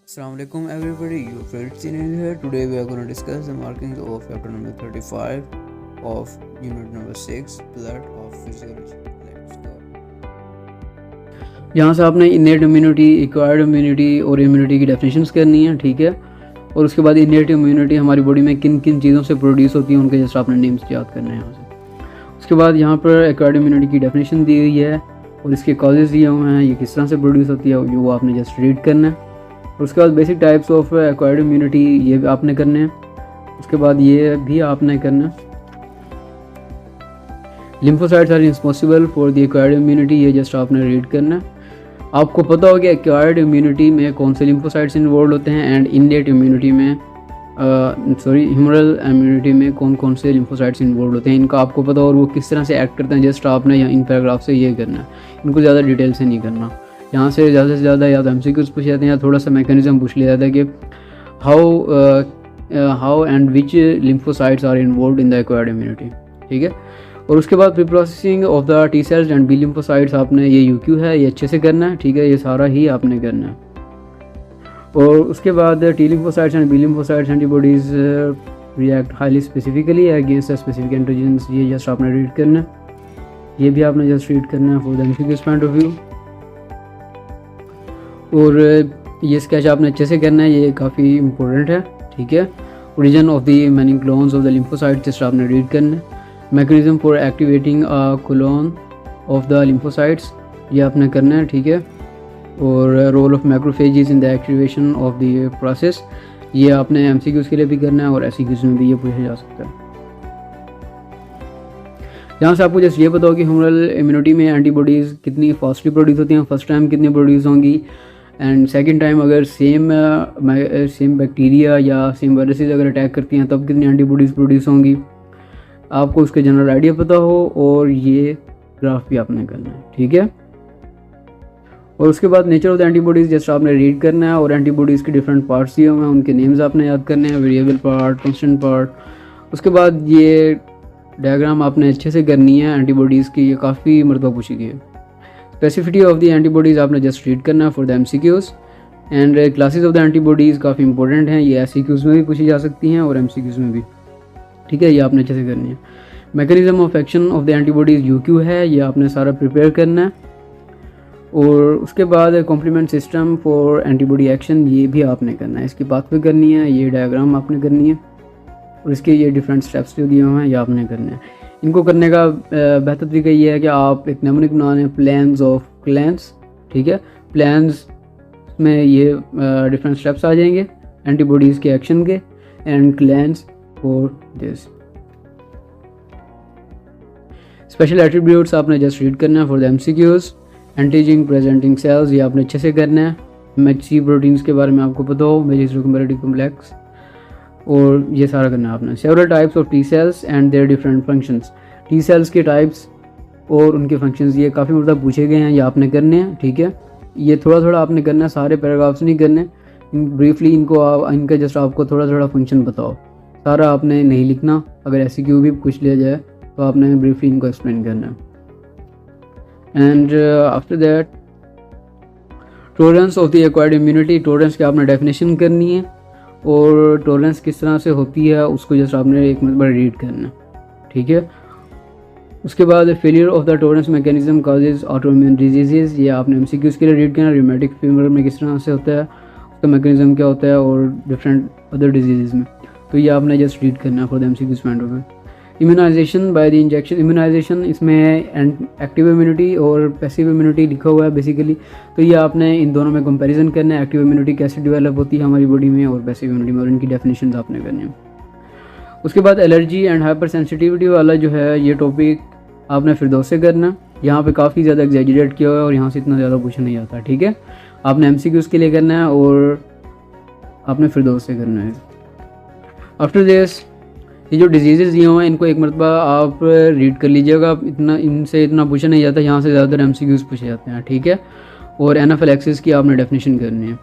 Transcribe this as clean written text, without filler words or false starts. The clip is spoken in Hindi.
Assalamu alaikum everybody, your friend Sinil here. Today we are going to discuss the markings of chapter number 35 of unit number 6, blood of physiology. Let's go. यहाँ से आपने इनेट इम्यूनिटी, एक्वायर्ड इम्यूनिटी और इम्यूनिटी की डेफिनेशंस करनी है, ठीक है। और उसके बाद इनेट इम्यूनिटी हमारी बॉडी में किन किन चीज़ों से प्रोड्यूस होती है, उनके जस्ट आपने नेम्स याद करने हैं यहाँ से। उसके बाद यहाँ पर एक्वायर्ड इम्यूनिटी की डेफिनेशन दी हुई है और इसके कॉजेज़ दिए हुए हैं, ये किस तरह से प्रोड्यूस होती है वो आपने जस्ट रीड करना है। और उसके बाद basic types of acquired immunity ये भी आपने करने हैं। उसके बाद ये भी आपने करना है। Lymphocytes are responsible for the acquired immunity, ये जस्ट आपने रीड करना है। आपको पता होगा एक्वायर्ड इम्यूनिटी में कौन से लिम्फोसाइट्स इन्वॉल्व होते हैं एंड इननेट इम्यूनिटी में ह्यूमरल इम्यूनिटी में कौन कौन से लिम्फोसाइट्स इन्वॉल्व होते हैं, इनका आपको पता और वो किस तरह से एक्ट करते हैं। जस्ट आपने इन पैराग्राफ से ये करना है, इनको ज़्यादा डिटेल से नहीं करना। यहाँ से ज़्यादा या तो MCQs पूछ जाते हैं या थोड़ा सा मैकेनिज्म पूछ लिया जाता है कि how and which lymphocytes are involve in the acquired immunity, ठीक है। और उसके बाद pre processing of the T cells and B lymphocytes आपने ये UQ है, ये अच्छे से करना है, ठीक है। ये सारा ही आपने करना है। और उसके बाद T lymphocytes and B lymphocytes antibodies react highly specifically against specific antigens, ये जस्ट आपने रीड करना है। ये भी आपने जस्ट रीड करना है for the MCQs point of view. और ये स्केच आपने अच्छे से करना है, ये काफ़ी इंपॉर्टेंट है, ठीक है। Origin of the many clones of the lymphocyte just आपने रीड करना है। Mechanism for activating a clone of the lymphocytes, ये आपने करना है, ठीक है। और role of macrophages in the activation of the process, ये आपने MCQs के लिए भी करना है और SEQs में भी ये पूछा जा सकता है। यहाँ से आपको जस्ट ये पता हो कि ह्यूमरल इम्यूनिटी में एंटीबॉडीज़ कितनी फास्टली प्रोड्यूस होती हैं, फर्स्ट टाइम कितनी प्रोड्यूस होंगी एंड सेकंड टाइम अगर सेम बैक्टीरिया या सेम वायरसेस अगर अटैक करती हैं तब कितनी एंटीबॉडीज़ प्रोड्यूस होंगी, आपको उसके जनरल आइडिया पता हो। और ये ग्राफ भी आपने करना है, ठीक है। और उसके बाद nature of the antibodies just आपने रीड करना है और एंटीबॉडीज़ के डिफरेंट पार्ट्स दिए हुए हैं, उनके नेम्स आपने याद करने हैं, वेरिएबल पार्ट, कांस्टेंट पार्ट। उसके बाद ये डायग्राम आपने अच्छे से करनी है एंटीबॉडीज़ की, ये काफ़ी मरतबा पूछी गई है। स्पेसिफिसिटी ऑफ द एंटीबॉडीज़ आपने जस्ट रीड करना है for the MCQs and classes of the antibodies काफ़ी इंपॉर्टेंट हैं, ये SEQs में भी पूछी जा सकती हैं और MCQs में भी, ठीक है। ये आपने अच्छे से करनी है। Mechanism of action of the antibodies UQ है, ये आपने सारा प्रिपेयर करना है। और उसके बाद complement system for antibody action, ये भी आपने करना है, इसकी बात भी करनी है, ये डायग्राम आपने करनी है और इसके ये डिफरेंट स्टेप्स जो दिए हुए हैं ये आपने करने हैं। इनको करने का बेहतर तरीका ये है कि आप एक नेमोनिक बना लें, प्लान्स ऑफ क्लैंस, ठीक है। प्लान्स में ये डिफरेंट स्टेप्स आ जाएंगे एंटीबॉडीज़ के एक्शन के and clans for this. Special attributes आपने जस्ट रीड करना है for the MCQs। Antigen presenting sales, ये आपने अच्छे से करना है। MHC प्रोटीन्स के बारे में आपको पता हो, मैजिक रिकम्बरेटिव कॉम्प्लेक्स, और ये सारा करना है आपने। Several types of T cells and their different functions, T cells के टाइप्स और उनके फंक्शंस ये काफ़ी मतलब पूछे गए हैं, ये आपने करने हैं, ठीक है। ये थोड़ा थोड़ा आपने करना है, सारे पैराग्राफ्स नहीं करने, ब्रीफली इनका जस्ट आपको थोड़ा थोड़ा फंक्शन बताओ, सारा आपने नहीं लिखना। अगर SEQ भी पूछ लिया जाए तो आपने ब्रीफली इनको एक्सप्लेन करना है। And after that tolerance of the acquired immunity, tolerance की आपने डेफिनेशन करनी है और टॉलरेंस किस तरह से होती है उसको जस्ट आपने एक मिनट रीड करना है, ठीक है। उसके बाद failure of the tolerance mechanism causes autoimmune diseases, ये आपने MCQs के लिए रीड करना है। रूमेटिक फीवर में किस तरह से होता है, उसका मैकेनिज्म क्या होता है और डिफरेंट अदर डिजीज़ में, तो ये आपने जस्ट रीड करना है for the MCQs point of view. Immunisation by the injection, immunisation इसमें एक्टिव इम्यूनिटी और पैसिव इम्यूनिटी लिखा हुआ है बेसिकली, तो ये आपने इन दोनों में कंपैरिजन करना है, एक्टिव इम्यूनिटी कैसे डेवलप होती है हमारी बॉडी में और पैसिव इम्यूनिटी में, और इनकी डेफिनेशन आपने करनी है। उसके बाद एलर्जी एंड हाइपर सेंसिटिविटी वाला जो है ये टॉपिक आपने फिरदौस से करना। यहाँ पे काफ़ी ज़्यादा एग्जैजरेट किया हुआ है और यहाँ से इतना ज़्यादा पूछा नहीं जाता, ठीक है। आपने MCQs के लिए करना है और आपने फिरदौस से करना है। आफ्टर दिस ये जो डिजीज़ेज़ दिए हुए हैं इनको एक मरतबा आप रीड कर लीजिएगा, इनसे इतना पूछा नहीं जाता, यहाँ से ज़्यादातर MCQs पूछे जाते हैं, ठीक है। और एनाफिलैक्सिस की आपने डेफिनेशन करनी है।